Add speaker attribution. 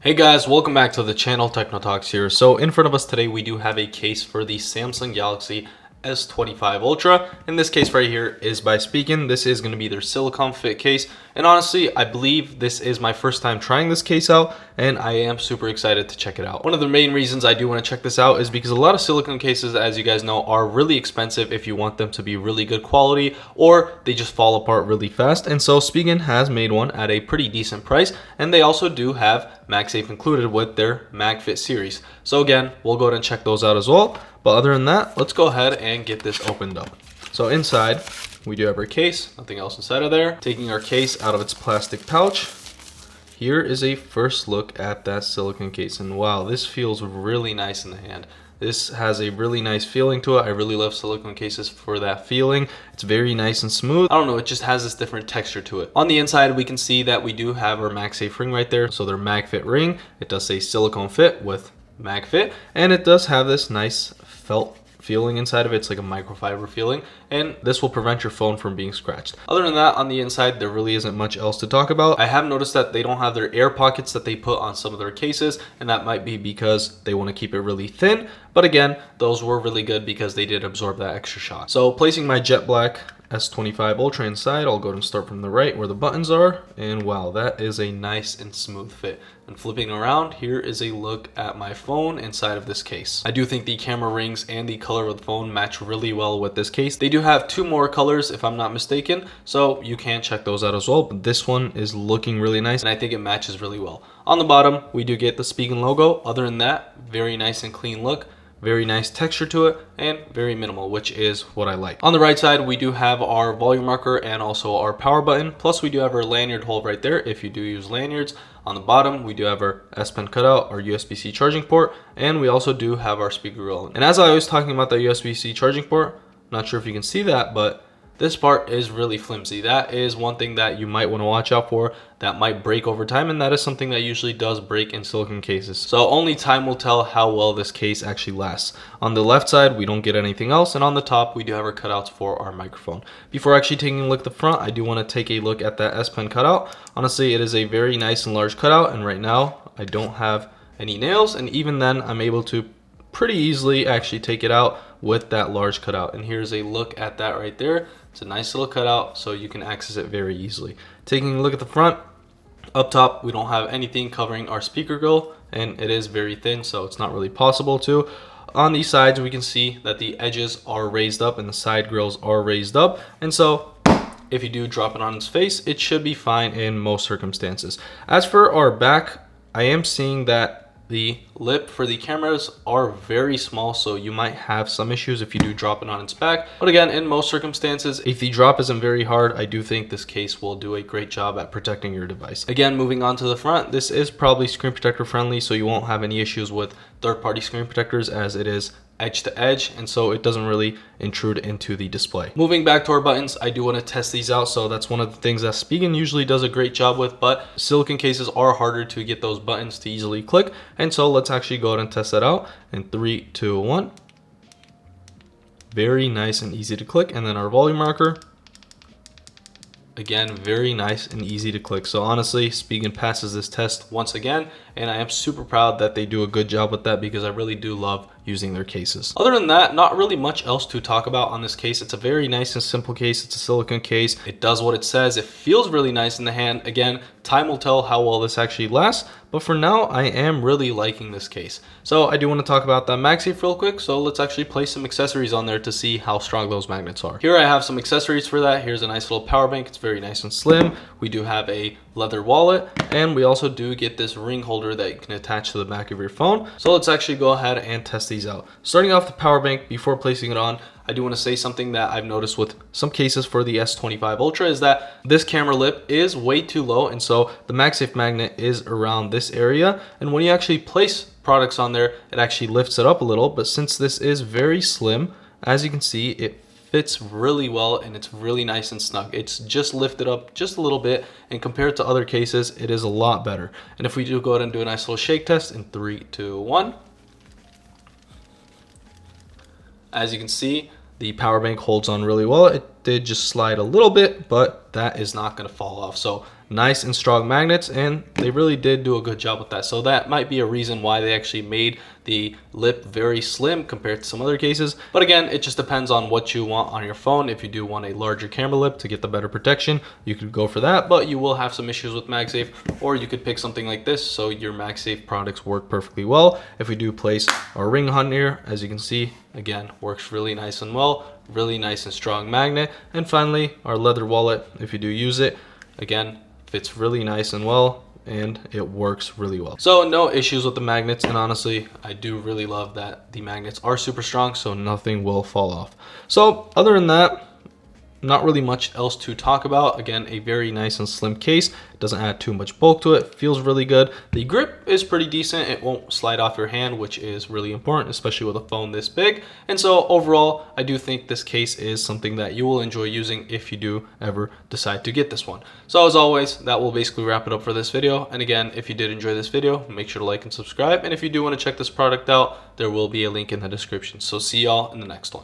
Speaker 1: Hey guys, welcome back to the channel. Techno Talks here. So in front of us today we do have a case for the Samsung Galaxy S25 Ultra. And this case right here is by Spigen. This is going to be their silicone fit case, and honestly I believe this is my first time trying this case out, and I am super excited to check it out. One of the main reasons I do want to check this out is because a lot of silicone cases, as you guys know, are really expensive if you want them to be really good quality, or they just fall apart really fast. And so Spigen has made one at a pretty decent price, and they also do have MagSafe included with their MagFit series. So again, we'll go ahead and check those out as well. But other than that, let's go ahead and get this opened up. So inside, we do have our case, nothing else inside of there. Taking our case out of its plastic pouch, here is a first look at that silicone case. And wow, this feels really nice in the hand. This has a really nice feeling to it. I really love silicone cases for that feeling. It's very nice and smooth. I don't know, it just has this different texture to it. On the inside, we can see that we do have our MagSafe ring right there. So their MagFit ring, it does say silicone fit with MagFit, and it does have this nice felt feeling inside of it. It's like a microfiber feeling, and this will prevent your phone from being scratched. Other than that, on the inside, there really isn't much else to talk about. I have noticed that they don't have their air pockets that they put on some of their cases, and that might be because they want to keep it really thin. But again, those were really good because they did absorb that extra shock. So placing my jet black S25 Ultra inside, I'll go ahead and start from the right where the buttons are, and wow, that is a nice and smooth fit. And flipping around, here is a look at my phone inside of this case. I do think the camera rings and the color of the phone match really well with this case. They do have two more colors if I'm not mistaken, so you can check those out as well, but this one is looking really nice and I think it matches really well. On the bottom, we do get the Spigen logo. Other than that, very nice and clean look. Very nice texture to it, and very minimal, which is what I like. On the right side, we do have our volume marker and also our power button. Plus, we do have our lanyard hole right there if you do use lanyards. On the bottom, we do have our S Pen cutout, our USB-C charging port, and we also do have our speaker grill. And as I was talking about the USB-C charging port, not sure if you can see that, but this part is really flimsy. That is one thing that you might want to watch out for. That might break over time, and that is something that usually does break in silicone cases. So only time will tell how well this case actually lasts. On the left side, we don't get anything else, and on the top, we do have our cutouts for our microphone. Before actually taking a look at the front, I do want to take a look at that S Pen cutout. Honestly, it is a very nice and large cutout, and right now, I don't have any nails, and even then, I'm able to pretty easily actually take it out with that large cutout. And here's a look at that right there. It's a nice little cutout, so you can access it very easily. Taking a look at the front, up top we don't have anything covering our speaker grill, and it is very thin, so it's not really possible to. On these sides, we can see that the edges are raised up and the side grills are raised up, and so if you do drop it on its face, it should be fine in most circumstances. As for our back, I am seeing that the lip for the cameras are very small, so you might have some issues if you do drop it on its back. But again, in most circumstances, if the drop isn't very hard, I do think this case will do a great job at protecting your device. Again, moving on to the front, this is probably screen protector friendly, so you won't have any issues with third-party screen protectors, as it is edge to edge, and so it doesn't really intrude into the display. Moving back to our buttons, I do want to test these out. So that's one of the things that Spigen usually does a great job with, but silicone cases are harder to get those buttons to easily click, and so let's actually go ahead and test that out in 3, 2, 1. Very nice and easy to click. And then our volume marker, again, very nice and easy to click. So honestly, Spigen passes this test once again, and I am super proud that they do a good job with that because I really do love using their cases. Other than that, not really much else to talk about on this case. It's a very nice and simple case. It's a silicone case. It does what it says. It feels really nice in the hand. Again, time will tell how well this actually lasts, but for now, I am really liking this case. So I do want to talk about that MagSafe real quick. So let's actually place some accessories on there to see how strong those magnets are. Here I have some accessories for that. Here's a nice little power bank. It's very nice and slim. We do have a leather wallet, and we also do get this ring holder that you can attach to the back of your phone. So let's actually go ahead and test these out. Starting off the power bank, before placing it on, I do want to say something that I've noticed with some cases for the S25 Ultra is that this camera lip is way too low, and so the MagSafe magnet is around this area, and when you actually place products on there, it actually lifts it up a little. But since this is very slim, as you can see, it fits really well and it's really nice and snug. It's just lifted up just a little bit, and compared to other cases, it is a lot better. And if we do go ahead and do a nice little shake test in 3, 2, 1. As you can see, the power bank holds on really well. It did just slide a little bit, but that is not going to fall off. So nice and strong magnets, and they really did do a good job with that. So that might be a reason why they actually made the lip very slim compared to some other cases. But again, it just depends on what you want on your phone. If you do want a larger camera lip to get the better protection, you could go for that, but you will have some issues with MagSafe. Or you could pick something like this, so your MagSafe products work perfectly well. If we do place our ring on here, as you can see, again, works really nice and well, really nice and strong magnet. And finally, our leather wallet, if you do use it, again, fits really nice and well, and it works really well. So no issues with the magnets, and honestly, I do really love that the magnets are super strong, so nothing will fall off. So other than that, not really much else to talk about. Again, a very nice and slim case. It doesn't add too much bulk to it. Feels really good. The grip is pretty decent. It won't slide off your hand, which is really important, especially with a phone this big. And so overall, I do think this case is something that you will enjoy using if you do ever decide to get this one. So as always, that will basically wrap it up for this video. And again, if you did enjoy this video, make sure to like and subscribe. And if you do want to check this product out, there will be a link in the description. So see y'all in the next one.